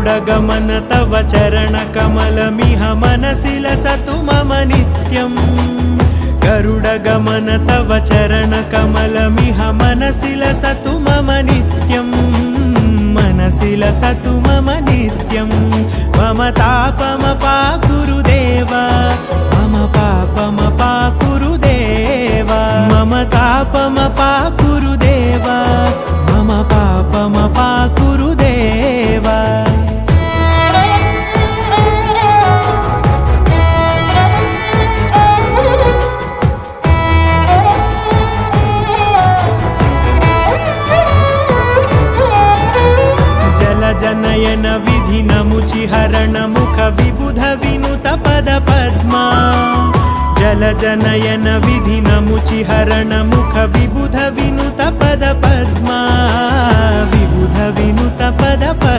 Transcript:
गरुडगमन तव चरणकमलमिह मनसि लसतु मम नित्यम् गरुडगमन तव चरणकमलमिह मनसि लसतु मम नित्यम् मनसि लसतु मम नित्यम् मम तापमपाकुरु देव मम पापमपाकुरु देव मम तापमपाकुरु देव मम पापमपाकुरु देव जनयन विधिनमुचिहरण मुख विबुध विनुत पद पद्मा जल जनयन विधिनमुचिहरण मुख विबुध विनुत पद पद्मा विबुध विनुत पद पद्मा